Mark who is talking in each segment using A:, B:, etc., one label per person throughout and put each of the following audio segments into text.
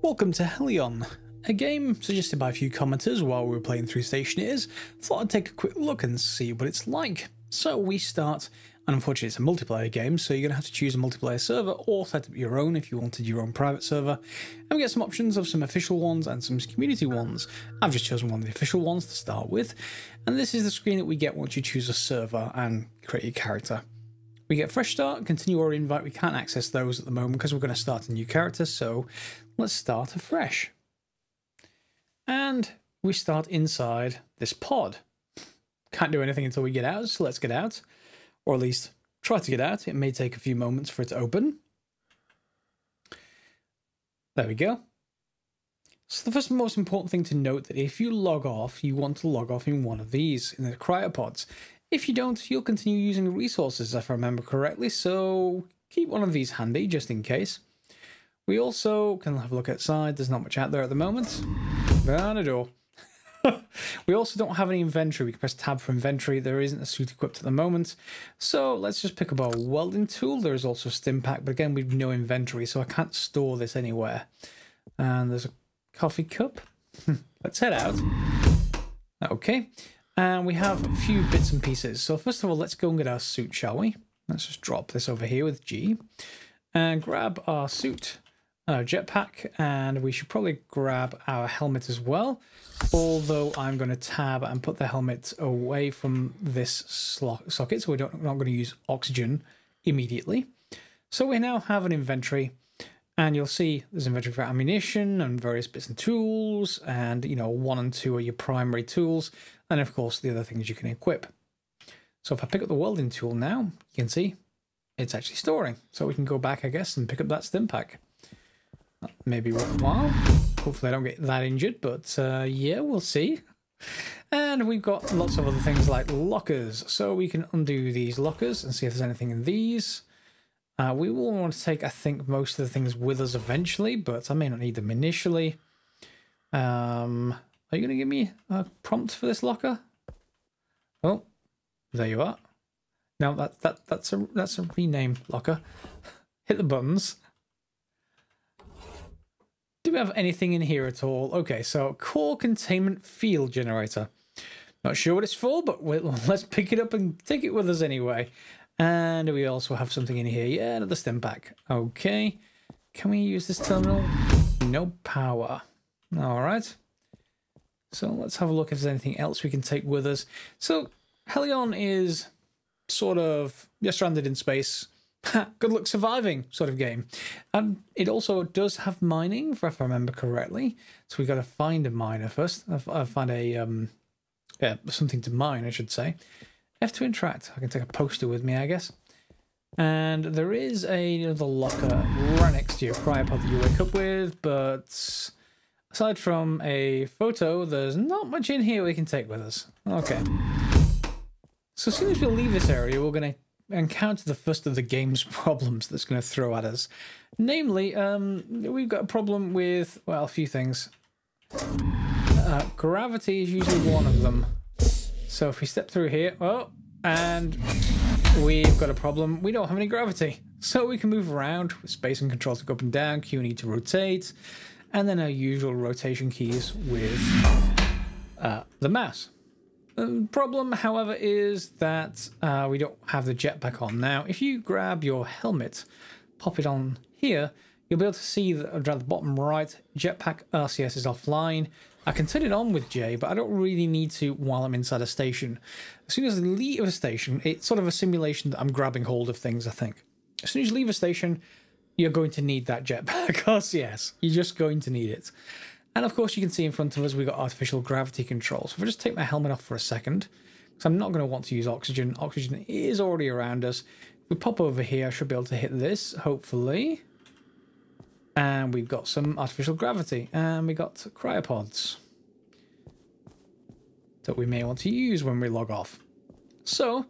A: Welcome to HELLION, a game suggested by a few commenters while we were playing through Stationeers. Thought I'd take a quick look and see what it's like. So we start, and unfortunately it's a multiplayer game, so you're going to have to choose a multiplayer server or set up your own if you wanted your own private server. And we get some options of some official ones and some community ones. I've just chosen one of the official ones to start with, and this is the screen that we get once you choose a server and create your character. We get fresh start, continue or invite. We can't access those at the moment because we're going to start a new character, so let's start afresh. And we start inside this pod. Can't do anything until we get out, so let's get out. Or at least try to get out. It may take a few moments for it to open. There we go. So the first and most important thing to note that if you log off, you want to log off in one of these, in the cryopods. If you don't, you'll continue using resources, if I remember correctly, so keep one of these handy, just in case. We also can have a look outside. There's not much out there at the moment. Down a door. We also don't have any inventory. We can press tab for inventory. There isn't a suit equipped at the moment. So let's just pick up our welding tool. There is also a stim pack, but again, we've no inventory, so I can't store this anywhere. And there's a coffee cup. Let's head out. Okay. And we have a few bits and pieces. So first of all, let's go and get our suit, shall we? Let's just drop this over here with G. And grab our suit, our jetpack, and we should probably grab our helmet as well. Although I'm going to tab and put the helmet away from this socket, so we're not going to use oxygen immediately. So we now have an inventory. And you'll see there's inventory for ammunition and various bits and tools, and 1 and 2 are your primary tools, and of course the other things you can equip. So if I pick up the welding tool now, you can see it's actually storing. So we can go back, I guess, and pick up that stim pack. Maybe worthwhile. Hopefully I don't get that injured, but yeah, we'll see. And we've got lots of other things like lockers, so we can undo these lockers and see if there's anything in these. We will want to take, I think, most of the things with us eventually, but I may not need them initially. Are you going to give me a prompt for this locker? Oh, there you are. Now that's a rename locker. Hit the buttons. Do we have anything in here at all? Okay, so core containment field generator. Not sure what it's for, but let's pick it up and take it with us anyway. And we also have something in here. Yeah, another stim pack. Okay. Can we use this terminal? No power. All right. So let's have a look if there's anything else we can take with us. So HELLION is sort of, you're stranded in space. Good luck surviving sort of game. And it also does have mining, if I remember correctly. So we've got to find a miner first. I've found a, yeah, something to mine, I should say. F to interact. I can take a poster with me, I guess. And there is another locker right next to your cryopod that you wake up with, but aside from a photo, there's not much in here we can take with us. Okay. So as soon as we leave this area, we're going to encounter the first of the game's problems that's going to throw at us. Namely, we've got a problem with, well, a few things. Gravity is usually one of them. So if we step through here, oh, and we've got a problem. We don't have any gravity. So we can move around with space and control to go up and down, Q and E to rotate, and then our usual rotation keys with the mouse. The problem, however, is that we don't have the jetpack on. Now, if you grab your helmet, pop it on here, you'll be able to see that at the bottom right, jetpack RCS is offline. I can turn it on with J, but I don't really need to while I'm inside a station. As soon as I leave a station, it's sort of a simulation that I'm grabbing hold of things, I think. As soon as you leave a station, you're going to need that jetpack RCS. You're just going to need it. And of course, you can see in front of us, we've got artificial gravity control. So if I just take my helmet off for a second, because I'm not going to want to use oxygen. Oxygen is already around us. If we pop over here, I should be able to hit this, hopefully. And we've got some artificial gravity. And we got cryopods that we may want to use when we log off. So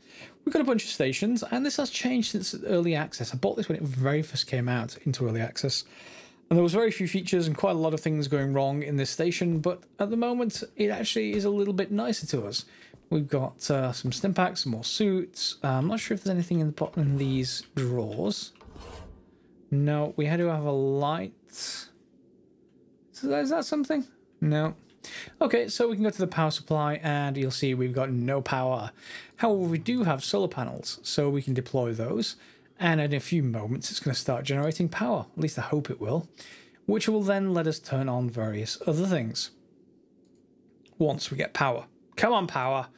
A: we've got a bunch of stations, and this has changed since early access. I bought this when it very first came out into early access. And there was very few features and quite a lot of things going wrong in this station, but at the moment it actually is a little bit nicer to us. We've got some stim packs, some more suits. I'm not sure if there's anything in the bottom of these drawers. No, we had to have a light. Is that something? No. Okay, so we can go to the power supply and you'll see we've got no power. However, we do have solar panels, so we can deploy those. And in a few moments, it's going to start generating power. At least I hope it will. Which will then let us turn on various other things. Once we get power. Come on, power.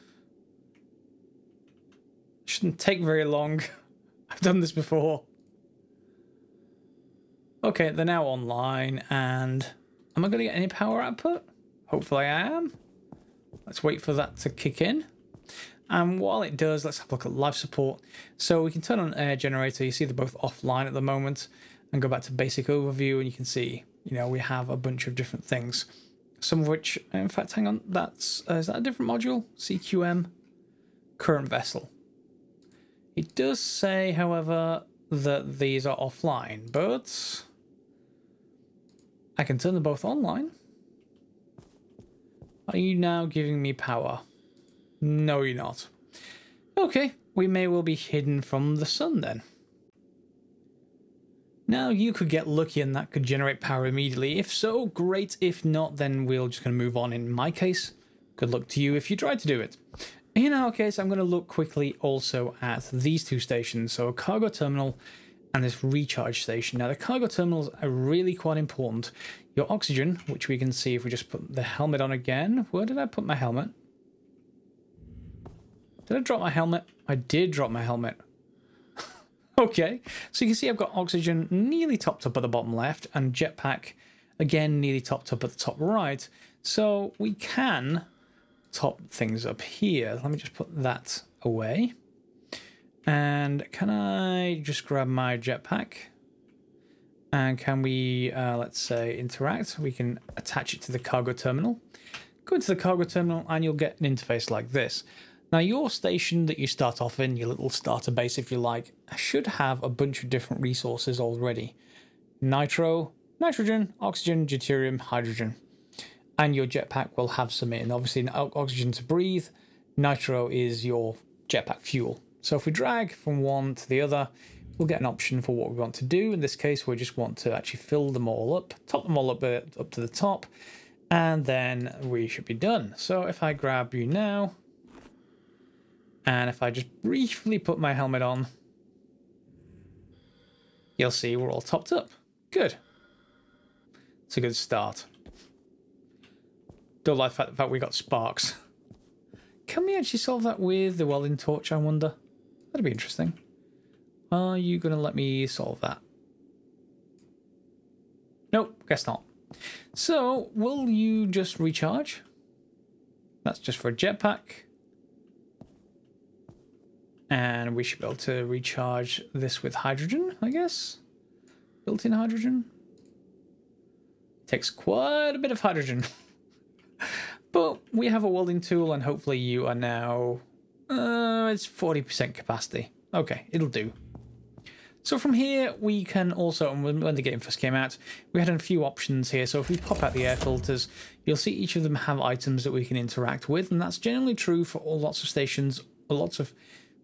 A: Shouldn't take very long. I've done this before. Okay, they're now online, and am I going to get any power output? Hopefully I am. Let's wait for that to kick in. And while it does, let's have a look at life support. So we can turn on air generator. You see they're both offline at the moment. And go back to basic overview, and you can see, you know, we have a bunch of different things. Some of which, in fact, hang on, that's, is that a different module? CQM, current vessel. It does say, however, that these are offline, but I can turn them both online. Are you now giving me power? No, you're not. Okay, we may well be hidden from the sun then. Now, you could get lucky and that could generate power immediately. If so, great. If not, then we're just going to move on. In my case, good luck to you if you try to do it. In our case, I'm going to look quickly also at these two stations. So a cargo terminal and this recharge station. Now, the cargo terminals are really quite important. Your oxygen, which we can see if we just put the helmet on again. Where did I put my helmet? Did I drop my helmet? I did drop my helmet. Okay, so you can see I've got oxygen nearly topped up at the bottom left and jetpack again nearly topped up at the top right. So we can top things up here. Let me just put that away. And can I just grab my jetpack? And can we, let's say, interact? We can attach it to the cargo terminal. Go into the cargo terminal and you'll get an interface like this. Now, your station that you start off in, your little starter base, if you like, should have a bunch of different resources already. Nitro, nitrogen, oxygen, deuterium, hydrogen. And your jetpack will have some in. Obviously, oxygen to breathe. Nitro is your jetpack fuel. So if we drag from one to the other, we'll get an option for what we want to do. In this case, we just want to actually fill them all up, top them all up to the top, and then we should be done. So if I grab you now, and if I just briefly put my helmet on, you'll see we're all topped up. Good. It's a good start. Don't like the fact we got sparks. Can we actually solve that with the welding torch, I wonder? That'd be interesting. Are you going to let me solve that? Nope, guess not. So, will you just recharge? That's just for a jetpack. And we should be able to recharge this with hydrogen, I guess. Built-in hydrogen. Takes quite a bit of hydrogen. But we have a welding tool and hopefully you are now... it's 40% capacity. Okay, it'll do. So from here we can also, and when the game first came out, we had a few options here. So if we pop out the air filters, you'll see each of them have items that we can interact with. And that's generally true for lots of stations, lots of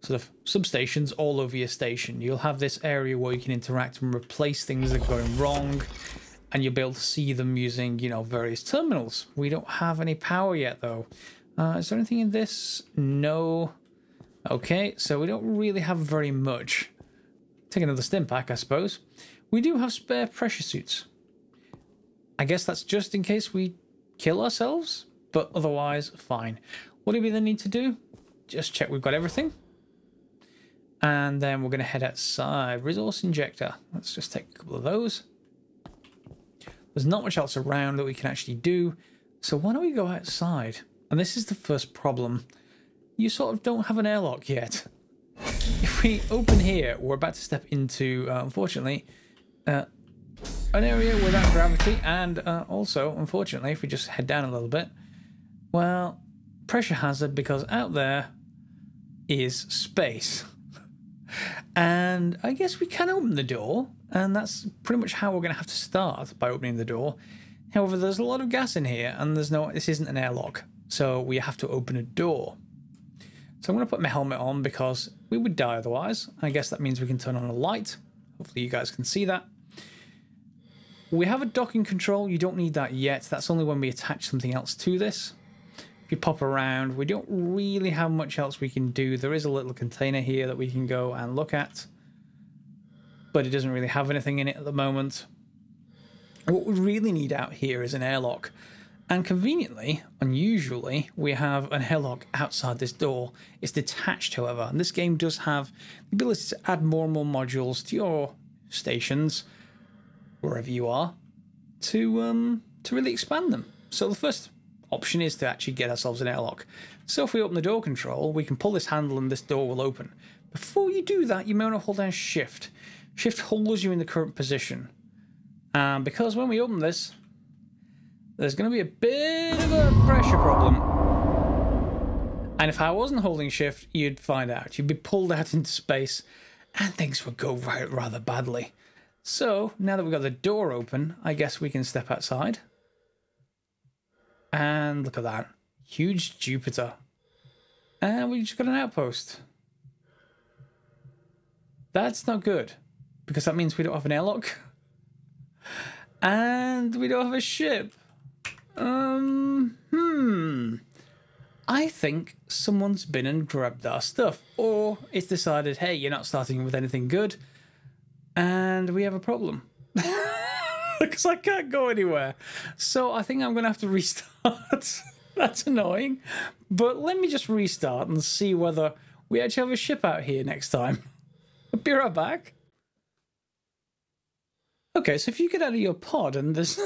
A: sort of substations all over your station. You'll have this area where you can interact and replace things that are going wrong, and you'll be able to see them using, you know, various terminals. We don't have any power yet, though. Is there anything in this? No. Okay, so we don't really have very much. Take another stim pack, I suppose. We do have spare pressure suits. I guess that's just in case we kill ourselves, but otherwise, fine. What do we then need to do? Just check we've got everything. And then we're going to head outside. Resource injector. Let's just take a couple of those. There's not much else around that we can actually do. So why don't we go outside? And this is the first problem. You sort of don't have an airlock yet. If we open here, we're about to step into, unfortunately, an area without gravity. And also, unfortunately, if we just head down a little bit, well, pressure hazard, because out there is space. And I guess we can open the door, and that's pretty much how we're going to have to start, by opening the door. However, there's a lot of gas in here, and this isn't an airlock, so we have to open a door. So I'm going to put my helmet on because we would die otherwise. I guess that means we can turn on a light. Hopefully you guys can see that. We have a docking control. You don't need that yet. That's only when we attach something else to this. If you pop around, we don't really have much else we can do. There is a little container here that we can go and look at, but it doesn't really have anything in it at the moment. What we really need out here is an airlock. And conveniently, unusually, we have an airlock outside this door. It's detached, however, and this game does have the ability to add more and more modules to your stations, wherever you are, to really expand them. So the first option is to actually get ourselves an airlock. So if we open the door control, we can pull this handle and this door will open. Before you do that, you may want to hold down Shift. Shift holds you in the current position. Because when we open this, there's going to be a bit of a pressure problem. And if I wasn't holding Shift, you'd find out. You'd be pulled out into space and things would go rather badly. So, now that we've got the door open, I guess we can step outside. And look at that. Huge Jupiter. And we just got an outpost. That's not good, because that means we don't have an airlock. And we don't have a ship. I think someone's been and grabbed our stuff. Or it's decided, hey, you're not starting with anything good. And we have a problem. Because I can't go anywhere. So I think I'm going to have to restart. That's annoying. But let me just restart and see whether we actually have a ship out here next time. I'll be right back. Okay, so if you get out of your pod and there's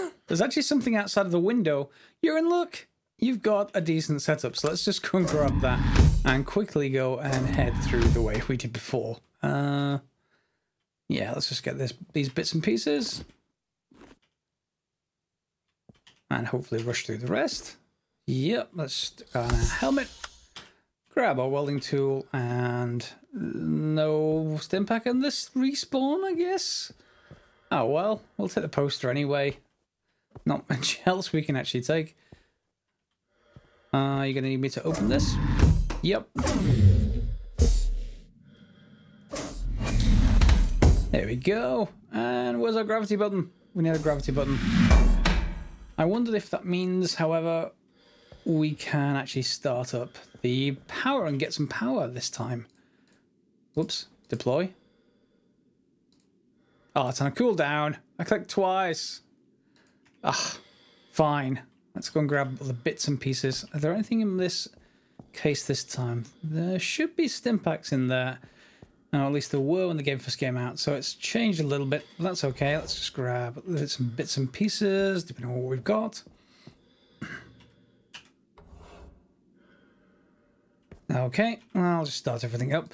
A: actually something outside of the window, you're in luck. You've got a decent setup. So let's just go and grab that and quickly go and head through the way we did before. Yeah, let's just get these bits and pieces. And hopefully rush through the rest. Yep, let's stick on a helmet. Grab our welding tool and no stim pack and this respawn, I guess. Oh well, we'll take the poster anyway. Not much else we can actually take. You're going to need me to open this? Yep. There we go. And where's our gravity button? We need a gravity button. I wondered if that means, however, we can actually start up the power and get some power this time. Whoops. Deploy. Oh, it's on a cooldown. I clicked twice. Ah, fine. Let's go and grab the bits and pieces. Are there anything in this case this time? There should be stim packs in there. Or at least there were when the game first came out. So it's changed a little bit. But that's okay. Let's just grab some bits and pieces, depending on what we've got. Okay, I'll just start everything up.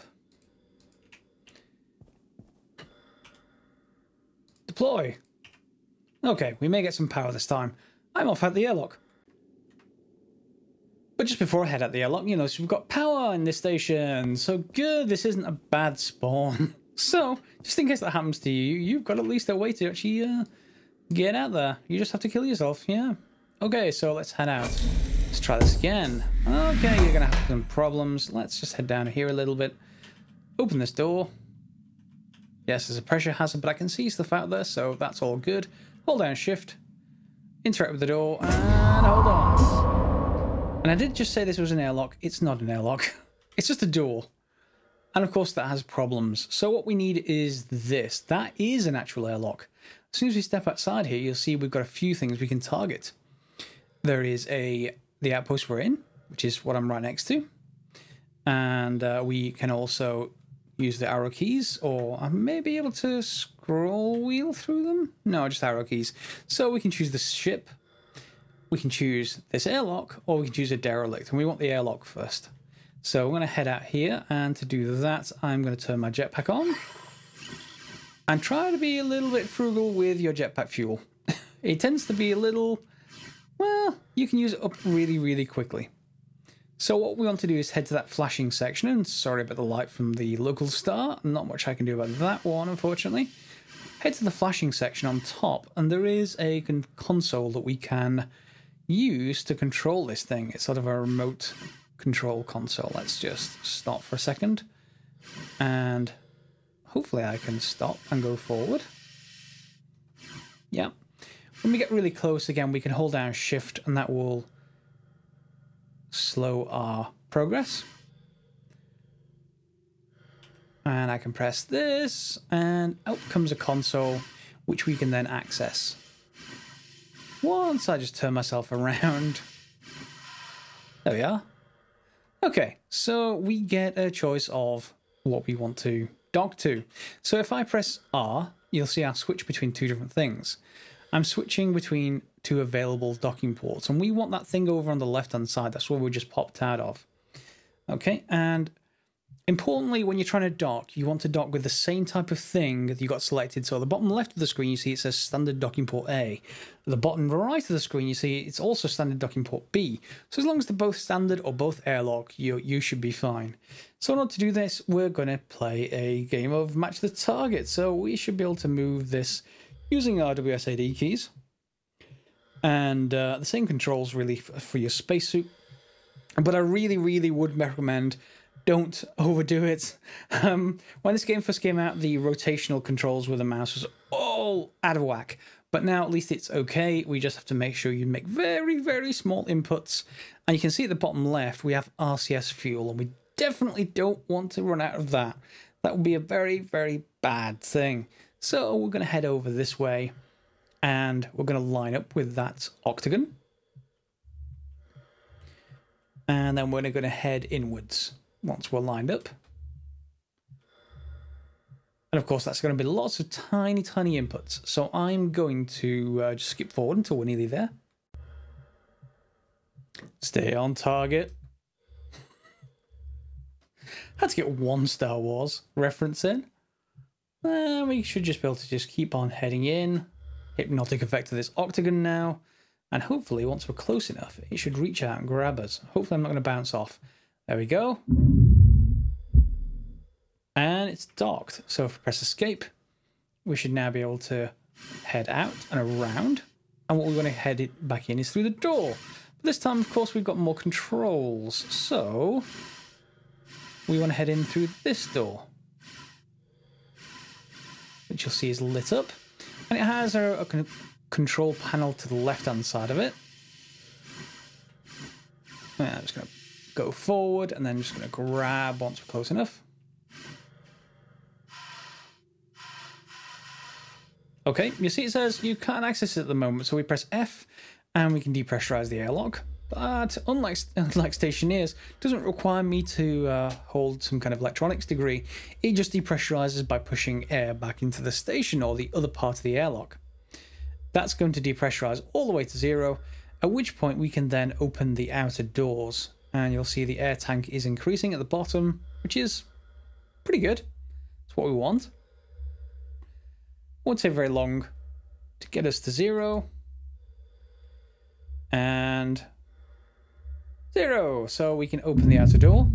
A: Deploy. Okay, we may get some power this time. I'm off at the airlock. But just before I head out the airlock, you know, so we've got power in this station. So good, this isn't a bad spawn. So, just in case that happens to you, you've got at least a way to actually get out there. You just have to kill yourself, yeah. Okay, so let's head out. Let's try this again. Okay, you're going to have some problems. Let's just head down here a little bit. Open this door. Yes, there's a pressure hazard, but I can see stuff out there, so that's all good. Hold down Shift. Interact with the door, and hold on. And I did just say this was an airlock. It's not an airlock. It's just a door. And of course that has problems. So what we need is this. That is an actual airlock. As soon as we step outside here, you'll see we've got a few things we can target. There is the outpost we're in, which is what I'm right next to. And we can also use the arrow keys, or I may be able to scroll wheel through them. No, just arrow keys. So we can choose the ship, we can choose this airlock, or we can choose a derelict, and we want the airlock first. So I'm going to head out here, and to do that, I'm going to turn my jetpack on and try to be a little bit frugal with your jetpack fuel. It tends to be a little, well, you can use it up really, really quickly. So what we want to do is head to that flashing section, and sorry about the light from the local star, not much I can do about that one, unfortunately. Head to the flashing section on top, and there is a console that we can use to control this thing. It's sort of a remote control console. Let's just stop for a second, and hopefully I can stop and go forward. Yeah. When we get really close again, we can hold down shift and that will slow our progress. And I can press this and out comes a console which we can then access. Once I just turn myself around. There we are. Okay, so we get a choice of what we want to dock to. So if I press R, you'll see I switch between two different things. I'm switching between two available docking ports, and we want that thing over on the left-hand side. That's where we just popped out of. Okay, and importantly, when you're trying to dock, you want to dock with the same type of thing that you got selected. So at the bottom left of the screen, you see it says standard docking port A. At the bottom right of the screen, you see it's also standard docking port B. So as long as they're both standard or both airlock, you should be fine. So in order to do this, we're going to play a game of match the target. So we should be able to move this using our WSAD keys. And the same controls really for your spacesuit. But I really would recommend don't overdo it. When this game first came out, the rotational controls with the mouse was all out of whack. But now at least it's okay. We just have to make sure you make very small inputs. And you can see at the bottom left, we have RCS fuel, and we definitely don't want to run out of that. That would be a very bad thing. So we're going to head over this way, and we're going to line up with that octagon. And then we're going to head inwards once we're lined up. And of course, that's going to be lots of tiny inputs. So I'm going to just skip forward until we're nearly there. Stay on target. Had to get one Star Wars reference in. We should just be able to just keep on heading in. Hypnotic effect of this octagon now. And hopefully, once we're close enough, it should reach out and grab us. Hopefully, I'm not going to bounce off. There we go. And it's docked. So if we press escape, we should now be able to head out and around. And what we're going to head it back in is through the door. But this time, of course, we've got more controls. So we want to head in through this door, which you'll see is lit up. And it has a control panel to the left-hand side of it. And I'm just going to go forward and then just going to grab once we're close enough. Okay, you see it says you can't access it at the moment, so we press F and we can depressurize the airlock. But unlike Stationeers, it doesn't require me to hold some kind of electronics degree. It just depressurizes by pushing air back into the station or the other part of the airlock. That's going to depressurize all the way to 0, at which point we can then open the outer doors. And you'll see the air tank is increasing at the bottom, which is pretty good. It's what we want. Won't take very long to get us to 0. And 0. So we can open the outer door.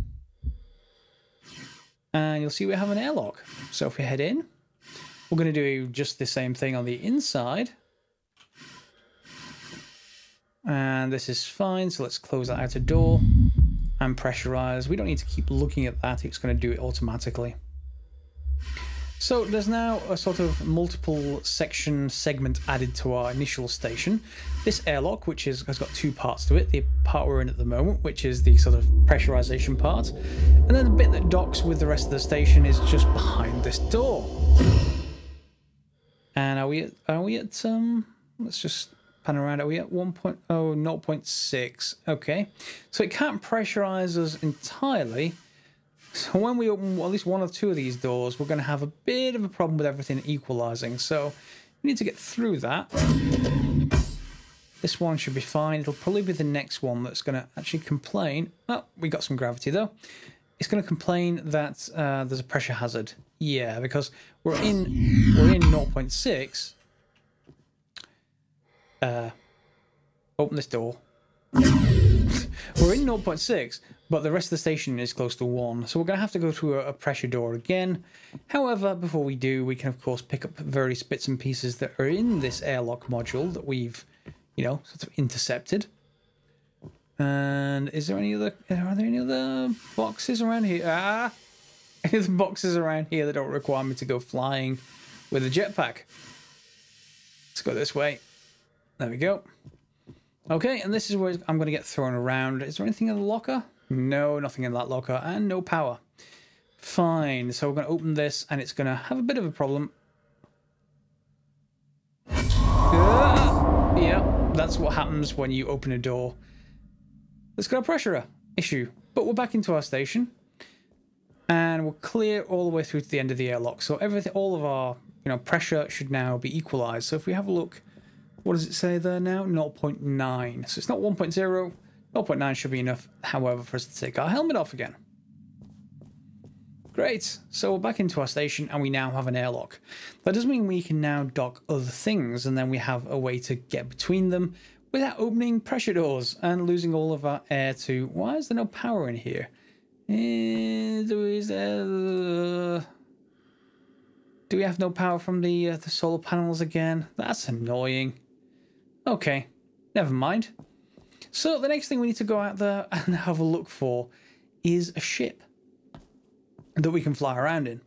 A: And you'll see we have an airlock. So if we head in, we're going to do just the same thing on the inside. And this is fine. So let's close that outer door and pressurize. We don't need to keep looking at that. It's going to do it automatically. So there's now a sort of multiple section segment added to our initial station. This airlock, which has got two parts to it. The part we're in at the moment, which is the sort of pressurization part. And then the bit that docks with the rest of the station is just behind this door. And are we at let's just pan around. Are we at 1.0, 0.6? Okay. So it can't pressurize us entirely. So when we open at least one or two of these doors, we're going to have a bit of a problem with everything equalizing. So we need to get through that. This one should be fine. It'll probably be the next one that's going to actually complain. Oh, we got some gravity though. It's going to complain that there's a pressure hazard. Yeah, because we're in 0.6. Open this door. We're in 0.6, but the rest of the station is close to 1, so we're going to have to go through a pressure door again. However, before we do, we can of course pick up various bits and pieces that are in this airlock module that we've, sort of intercepted. And are there any other boxes around here? Any other boxes around here that don't require me to go flying with a jetpack? Let's go this way. There we go. Okay, and this is where I'm going to get thrown around. Is there anything in the locker? No, nothing in that locker, and no power. Fine, so we're going to open this, and it's going to have a bit of a problem. Yeah, that's what happens when you open a door. It's got a pressure issue, but we're back into our station, and we're clear all the way through to the end of the airlock. So everything, all of our, pressure should now be equalized. So if we have a look, what does it say there now? 0.9. So it's not 1.0. 0.9 should be enough, however, for us to take our helmet off again. Great. So we're back into our station, and we now have an airlock. That does mean we can now dock other things, and then we have a way to get between them without opening pressure doors and losing all of our air to... Why is there no power in here? Do we have no power from the solar panels again? That's annoying. Okay, never mind. So the next thing we need to go out there and have a look for is a ship that we can fly around in.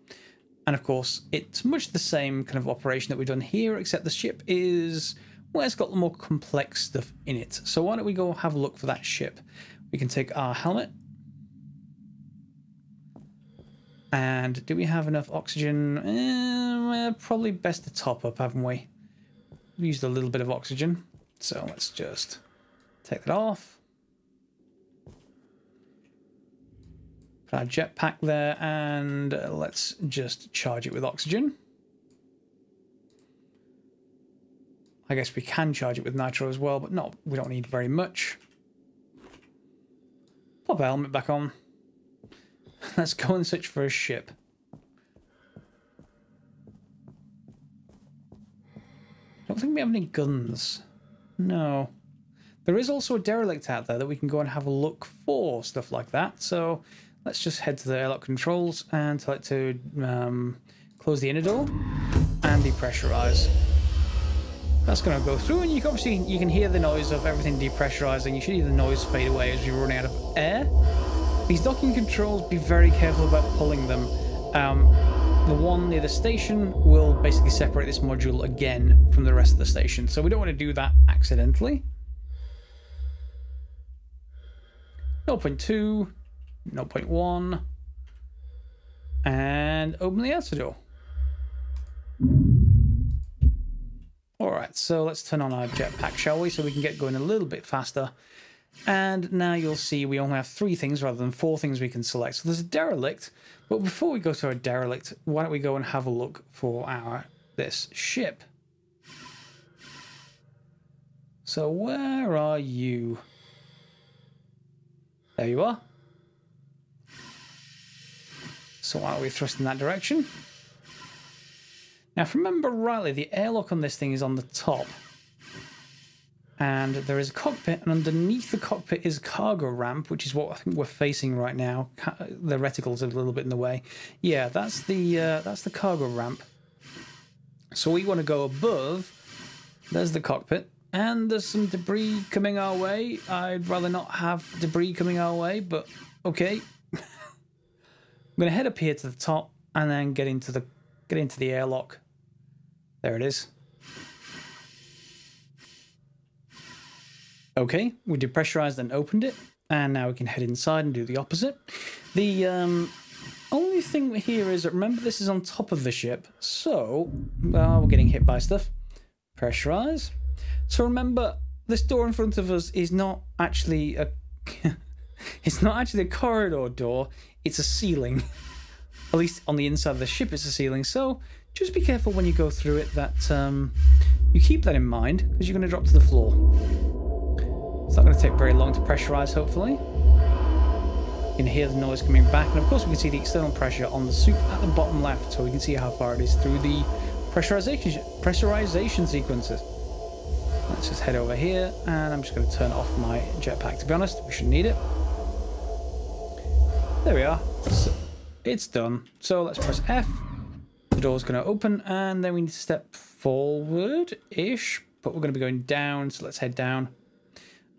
A: And of course, it's much the same kind of operation that we've done here, except the ship is, well, it's got more complex stuff in it. So why don't we go have a look for that ship? We can take our helmet. And do we have enough oxygen? Probably best to top up, haven't we? We used a little bit of oxygen. So let's just take that off. Put our jetpack there, and let's just charge it with oxygen. I guess we can charge it with nitro as well, but no, we don't need very much. Pop our helmet back on. Let's go and search for a ship. I don't think we have any guns. No. There is also a derelict out there that we can go and have a look for, stuff like that. So let's just head to the airlock controls and tell it to close the inner door and depressurize. That's going to go through, and you can hear the noise of everything depressurizing. You should hear the noise fade away as you're running out of air. These docking controls, be very careful about pulling them. The one near the station will basically separate this module again from the rest of the station, so we don't want to do that accidentally. 0.2, 0.1, and open the outer door. Alright, so let's turn on our jetpack, shall we, so we can get going a little bit faster. And now you'll see we only have 3 things rather than 4 things we can select. So there's a derelict, but before we go to our derelict, why don't we go and have a look for this ship. So where are you? There you are. So why don't we thrust in that direction? Now if I remember rightly, the airlock on this thing is on the top. And there is a cockpit, and underneath the cockpit is a cargo ramp, which is what I think we're facing right now. The reticle's a little bit in the way. Yeah, that's the cargo ramp. So we want to go above. There's the cockpit, and there's some debris coming our way. I'd rather not have debris coming our way, but okay. I'm going to head up here to the top, and then get into the airlock. There it is. Okay, we depressurized and opened it, and now we can head inside and do the opposite. The only thing here is that, remember, this is on top of the ship, so we're getting hit by stuff. Pressurize. So remember, this door in front of us is not actually a it's not actually a corridor door, it's a ceiling. At least on the inside of the ship it's a ceiling, so just be careful when you go through it that you keep that in mind, because you're going to drop to the floor. It's not going to take very long to pressurize, hopefully. You can hear the noise coming back, and of course we can see the external pressure on the soup at the bottom left, so we can see how far it is through the pressurization sequences. Let's just head over here, and I'm just going to turn off my jetpack. To be honest, we shouldn't need it. There we are. So it's done. So let's press F. The door's going to open, and then we need to step forward-ish, but we're going to be going down, so let's head down.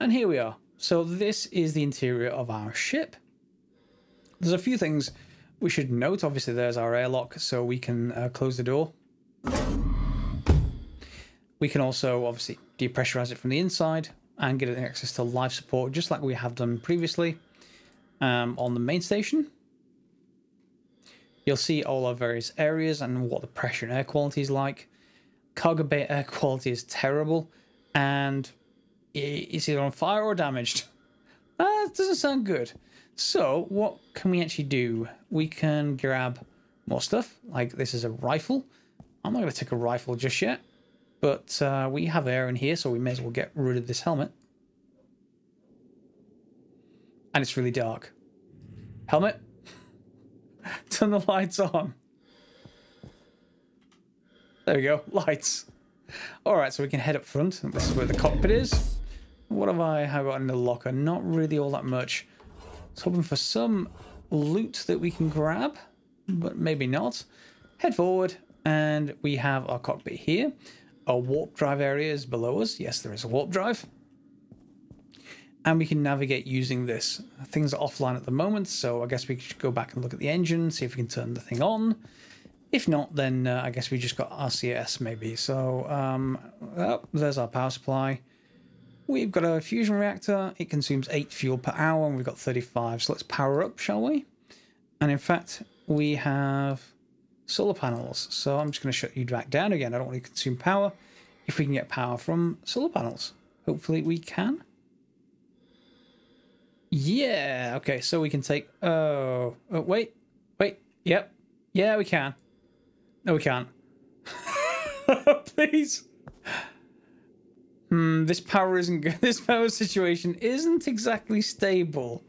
A: And here we are. So this is the interior of our ship. There's a few things we should note. Obviously, there's our airlock, so we can close the door. We can also obviously depressurize it from the inside and get access to life support, just like we have done previously on the main station. You'll see all our various areas and what the pressure and air quality is like. Cargo bay air quality is terrible, and it's either on fire or damaged. That doesn't sound good. So what can we actually do? We can grab more stuff, like this is a rifle. I'm not going to take a rifle just yet, but we have air in here, so we may as well get rid of this helmet. And it's really dark. Helmet, turn the lights on. There we go, lights. All right, so we can head up front. This is where the cockpit is. What have I got in the locker? Not really all that much. I was hoping for some loot that we can grab, but maybe not. Head forward, and we have our cockpit here. Our warp drive area is below us. Yes, there is a warp drive. And we can navigate using this. Things are offline at the moment, so I guess we should go back and look at the engine, see if we can turn the thing on. If not, then I guess we just got RCS maybe. So, oh, there's our power supply. We've got a fusion reactor. It consumes 8 fuel per hour, and we've got 35. So let's power up, shall we? And in fact, we have solar panels. So I'm just going to shut you back down again. I don't want to consume power. If we can get power from solar panels, hopefully we can. Yeah. Okay. So we can take. Oh wait. Yep. Yeah, we can. No, we can't. Please. This power isn't good. This power situation isn't exactly stable.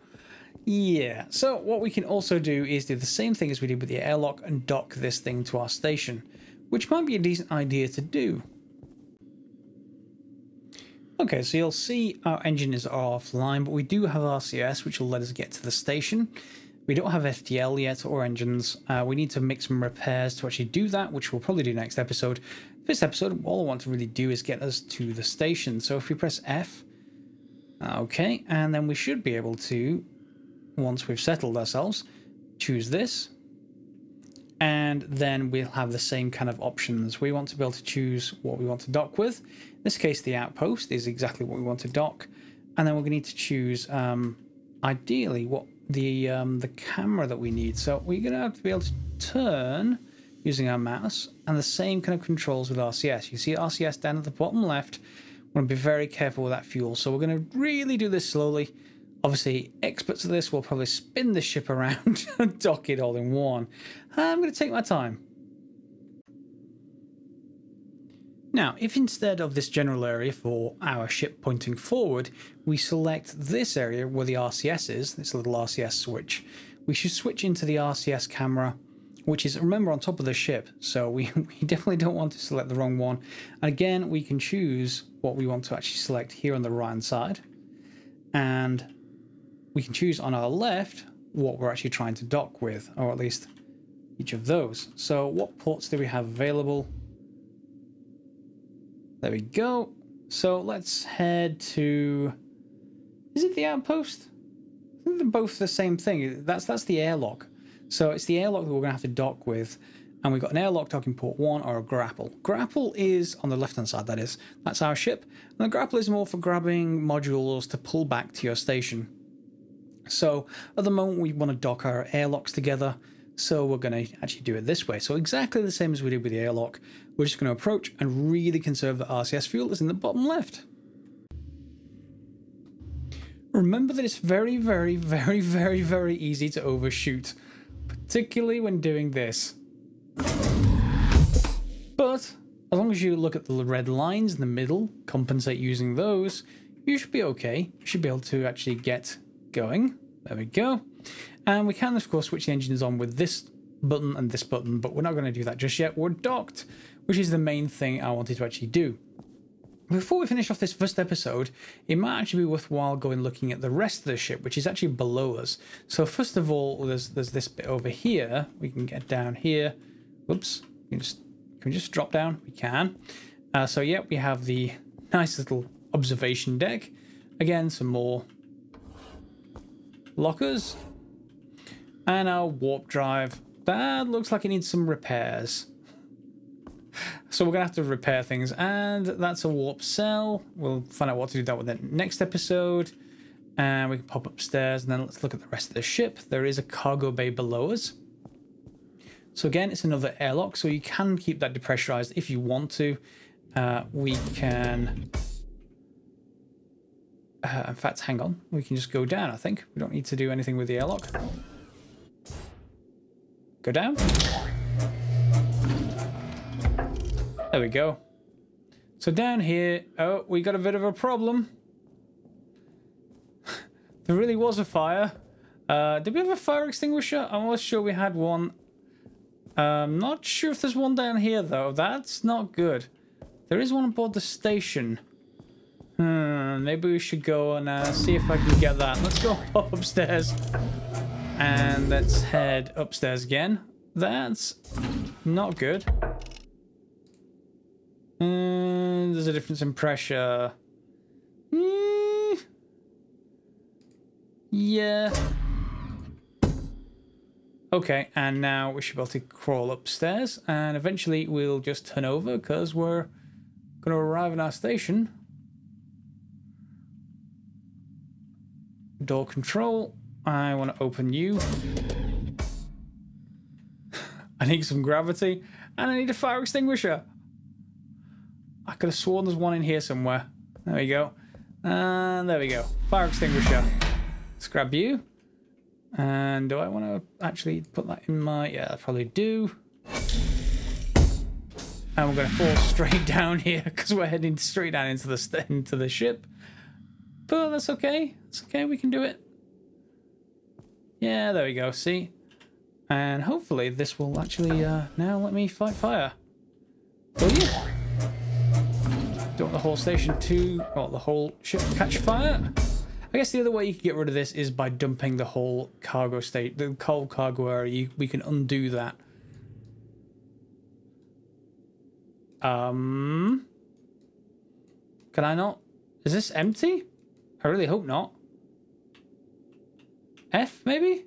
A: Yeah. So what we can also do is do the same thing as we did with the airlock and dock this thing to our station, which might be a decent idea to do. Okay, so you'll see our engine is offline, but we do have RCS, which will let us get to the station. We don't have FTL yet or engines. We need to make some repairs to actually do that, which we'll probably do next episode. This episode, all I want to really do is get us to the station. So if we press F, okay, and then we should be able to, once we've settled ourselves, choose this. And then we'll have the same kind of options. We want to be able to choose what we want to dock with. In this case, the outpost is exactly what we want to dock. And then we're going to need to choose, ideally, what the camera that we need. So we're going to have to be able to turn using our mouse, and the same kind of controls with RCS. You see RCS down at the bottom left. We're going to be very careful with that fuel. So we're going to really do this slowly. Obviously, experts of this will probably spin the ship around and dock it all in one. I'm going to take my time. Now, if instead of this general area for our ship pointing forward, we select this area where the RCS is, this little RCS switch, we should switch into the RCS camera, which is, remember, on top of the ship. So we definitely don't want to select the wrong one. And again, we can choose what we want to actually select here on the right-hand side. And we can choose on our left what we're actually trying to dock with, or at least each of those. So what ports do we have available? There we go. So let's head to... Is it the outpost? I think they're both the same thing. That's the airlock. So it's the airlock that we're going to have to dock with. And we've got an airlock docking port 1 or a grapple. Grapple is on the left-hand side, that is. That's our ship. And the grapple is more for grabbing modules to pull back to your station. So at the moment we want to dock our airlocks together, so we're going to actually do it this way. So exactly the same as we did with the airlock. We're just going to approach and really conserve the RCS fuel that's in the bottom left. Remember that it's very, very, very, very, very easy to overshoot, particularly when doing this. But as long as you look at the red lines in the middle, compensate using those, you should be okay. You should be able to actually get going. There we go. And we can, of course, switch the engines on with this button and this button, but we're not going to do that just yet. We're docked, which is the main thing I wanted to actually do. Before we finish off this first episode, it might actually be worthwhile going looking at the rest of the ship, which is actually below us. So first of all, there's this bit over here. We can get down here. Whoops. Can we just drop down? We can. So yeah, we have the nice little observation deck. Again, some more lockers. And our warp drive. That looks like it needs some repairs. So we're going to have to repair things. And that's a warp cell. We'll find out what to do that with the next episode. And we can pop upstairs. And then let's look at the rest of the ship. There is a cargo bay below us. So again, it's another airlock. So you can keep that depressurized if you want to. We can... in fact, hang on. We can just go down, I think. We don't need to do anything with the airlock. Go down. There we go. So down here, oh, we got a bit of a problem. There really was a fire. Did we have a fire extinguisher? I'm almost sure we had one. Not sure if there's one down here, though. That's not good. There is one aboard the station. Maybe we should go and see if I can get that. Let's go pop upstairs. And let's head upstairs again. That's not good. There's a difference in pressure. Yeah. Okay, and now we should be able to crawl upstairs. And eventually we'll just turn over because we're going to arrive at our station. Door control. I want to open you. I need some gravity. And I need a fire extinguisher. I could have sworn there's one in here somewhere. There we go. And there we go. Fire extinguisher. Let's grab you. And do I want to actually put that in my... Yeah, I probably do. And we're going to fall straight down here because we're heading straight down into the ship. But that's okay. It's okay. We can do it. Yeah, there we go. See? And hopefully this will actually now let me fight fire. Will you? Don't want the whole station to... Or the whole ship catch fire? I guess the other way you can get rid of this is by dumping the whole cargo state, the whole cargo area. We can undo that. Can I not? Is this empty? I really hope not. F, maybe?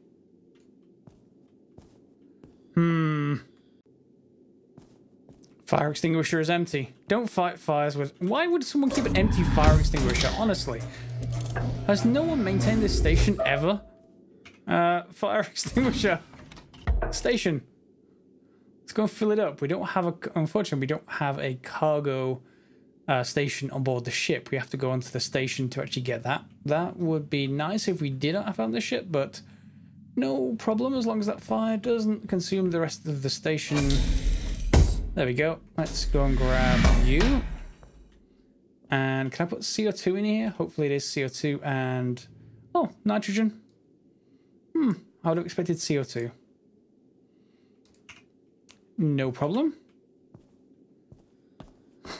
A: Fire extinguisher is empty. Don't fight fires with... Why would someone keep an empty fire extinguisher, honestly? Has no one maintained this station ever? Fire extinguisher. Station. Let's go and fill it up. We don't have a... Unfortunately, we don't have a cargo station on board the ship. We have to go onto the station to actually get that. That would be nice if we did have on the ship, but no problem as long as that fire doesn't consume the rest of the station. There we go. Let's go and grab you. And can I put CO2 in here? Hopefully it is CO2 and... Oh, nitrogen. I would have expected CO2. No problem.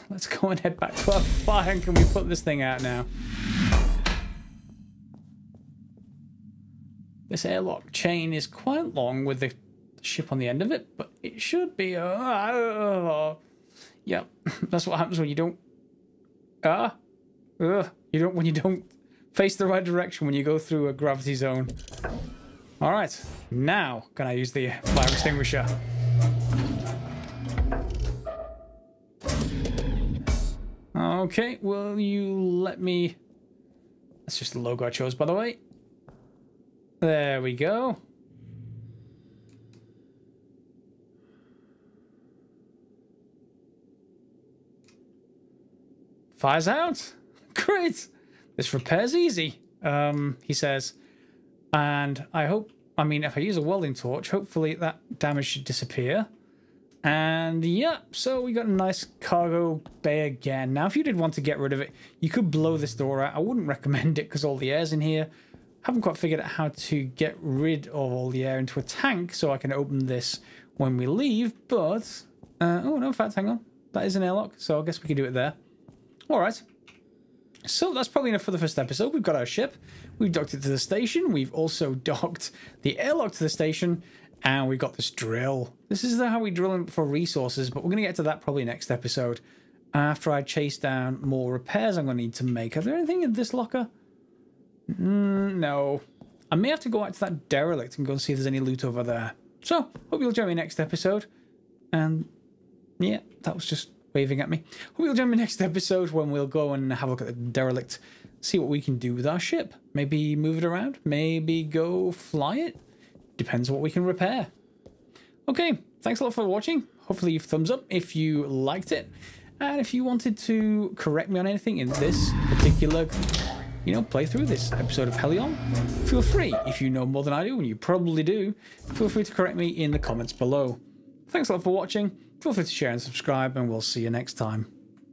A: Let's go and head back to our fire. And can we put this thing out now? This airlock chain is quite long with the ship on the end of it, but it should be... yeah, that's what happens when you don't... when you don't face the right direction when you go through a gravity zone. All right, now can I use the fire extinguisher? Okay, will you let me... That's just the logo I chose, by the way. There we go. Fire's out. Great. This repair's easy, he says. And I hope, I mean, if I use a welding torch, hopefully that damage should disappear. And yeah, so we got a nice cargo bay again. Now, if you did want to get rid of it, you could blow this door out. I wouldn't recommend it because all the air's in here. Haven't quite figured out how to get rid of all the air into a tank so I can open this when we leave. But, oh no, in fact, hang on. That is an airlock, so I guess we can do it there. All right. So that's probably enough for the first episode. We've got our ship. We've docked it to the station. We've also docked the airlock to the station. And we've got this drill. This is how we drill for resources, but we're going to get to that probably next episode. After I chase down more repairs I'm going to need to make. Are there anything in this locker? No. I may have to go out to that derelict and go and see if there's any loot over there. So, hope you'll join me next episode. And yeah, that was just waving at me. Hope you'll join me next episode when we'll go and have a look at the derelict, see what we can do with our ship. Maybe move it around, maybe go fly it. Depends on what we can repair. Okay, thanks a lot for watching. Hopefully you thumbs up if you liked it. And if you wanted to correct me on anything in this particular, playthrough, this episode of Hellion, feel free. If you know more than I do, and you probably do, feel free to correct me in the comments below. Thanks a lot for watching. Feel free to share and subscribe, and we'll see you next time.